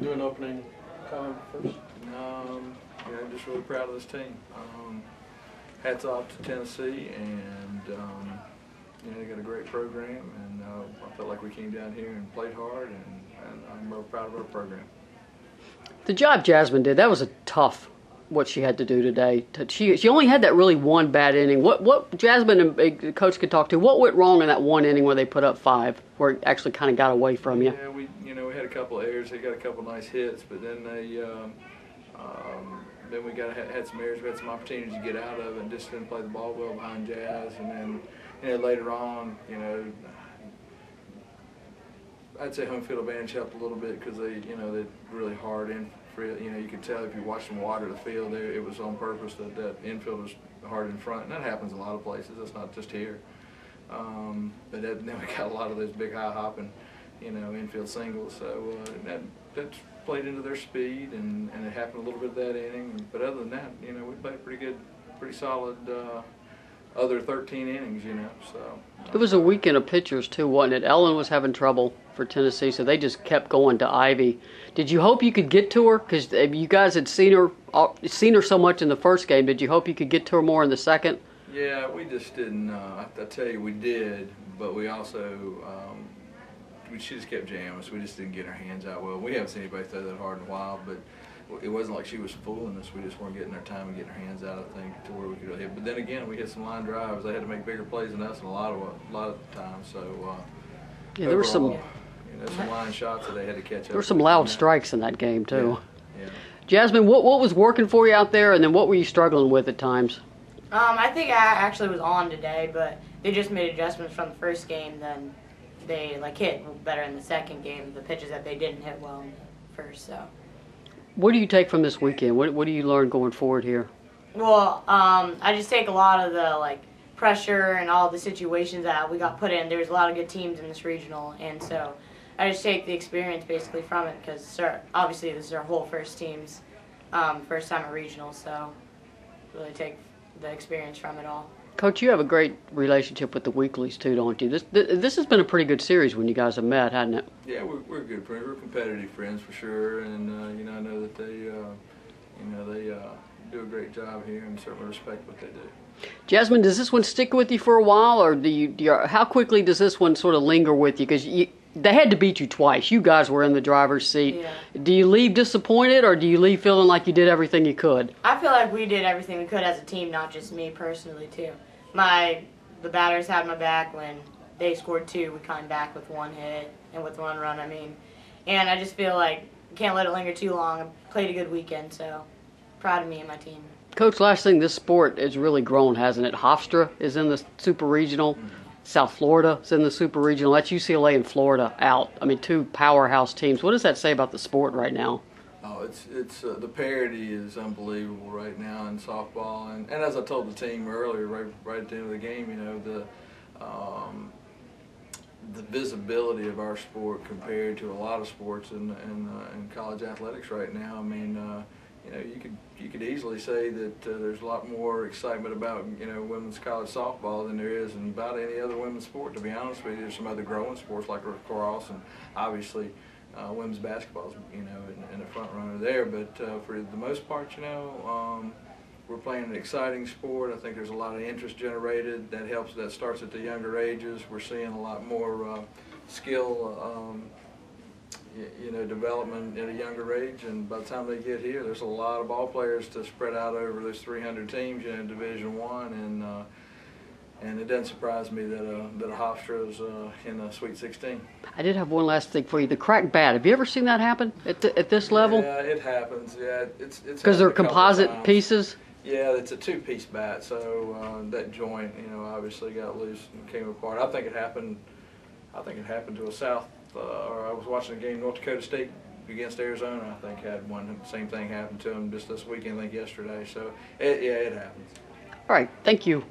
Do an opening comment first. Just really proud of this team. Hats off to Tennessee, and they got a great program, and I felt like we came down here and played hard, and I'm real proud of our program. The job Jasmine did, that was a tough, what she had to do today. She only had that really one bad inning. What Jasmine and the coach could talk to, what went wrong in that one inning where they put up 5, where it actually kind of got away from you? Yeah, we had a couple of errors. They got a couple of nice hits, but then then we had some errors. We had some opportunities to get out of it and just didn't play the ball well behind Jazz. And then later on, I'd say home field advantage helped a little bit because they really hard in. You could tell if you watched them water the field, it was on purpose that infield was hard in front, and that happens a lot of places. That's not just here. But then we got a lot of those big high hopping, infield singles. So that played into their speed, and it happened a little bit that inning. But other than that, we played pretty good, pretty solid. Other 13 innings, so. It was a weekend of pitchers too, wasn't it? Ellen was having trouble for Tennessee, so they just kept going to Ivy. Did you hope you could get to her? Because you guys had seen her so much in the first game. Did you hope you could get to her more in the second? Yeah, we just didn't. I tell you, we did, but we also she just kept jamming us. We just didn't get our hands out well. We haven't seen anybody throw that hard in a while, but it wasn't like she was fooling us. We just weren't getting our time and getting our hands out, I think, to where we could hit. But then again, we hit some line drives. They had to make bigger plays than us in a lot of times. So yeah, there were some line shots that they had to catch up. There were some loud strikes in that game too. Yeah. Jasmine, what was working for you out there, and then what were you struggling with at times? I think I actually was on today, but they just made adjustments from the first game. Then they hit better in the second game. The pitches that they didn't hit well in the first. So. What do you take from this weekend? What do you learn going forward here? Well, I just take a lot of the pressure and all the situations that we got put in. There's a lot of good teams in this regional, and so I just take the experience basically from it because obviously this is our whole first team's first time at regional, so really take the experience from it all. Coach, you have a great relationship with the Weeklies too, don't you? This has been a pretty good series when you guys have met, hasn't it? Yeah, we're good friends. We're competitive friends for sure, and I know that they do a great job here, and certainly respect what they do. Jasmine, does this one stick with you for a while, or how quickly does this one sort of linger with you? Because they had to beat you twice. You guys were in the driver's seat. Yeah. Do you leave disappointed, or do you leave feeling like you did everything you could? I feel like we did everything we could as a team, not just me personally too. The batters had my back when they scored 2. We came back with 1 hit and with 1 run. And I just feel like can't let it linger too long. I played a good weekend, so proud of me and my team. Coach, last thing, this sport has really grown, hasn't it? Hofstra is in the Super Regional. Mm-hmm. South Florida is in the Super Regional. That's UCLA and Florida out. 2 powerhouse teams. What does that say about the sport right now? Oh, it's the parity is unbelievable right now in softball, and as I told the team earlier, right at the end of the game, the visibility of our sport compared to a lot of sports in college athletics right now. You could easily say that there's a lot more excitement about women's college softball than there is in about any other women's sport. To be honest with you, there's some other growing sports like lacrosse and obviously. Women's basketball is, in the front runner there, but for the most part, we're playing an exciting sport. I think there's a lot of interest generated. That helps. That starts at the younger ages. We're seeing a lot more skill, development at a younger age, and by the time they get here, there's a lot of ball players to spread out over those 300 teams in Division I, and it doesn't surprise me that Hofstra is in the Sweet 16. I did have one last thing for you. The cracked bat. Have you ever seen that happen at this level? Yeah, it happens. Yeah, it's because they're composite pieces. Yeah, it's a 2-piece bat, so that joint, obviously got loose and came apart. I think it happened to a South. Or I was watching a game, North Dakota State against Arizona. I think had one same thing happen to them just this weekend. I think yesterday. So it happens. All right. Thank you.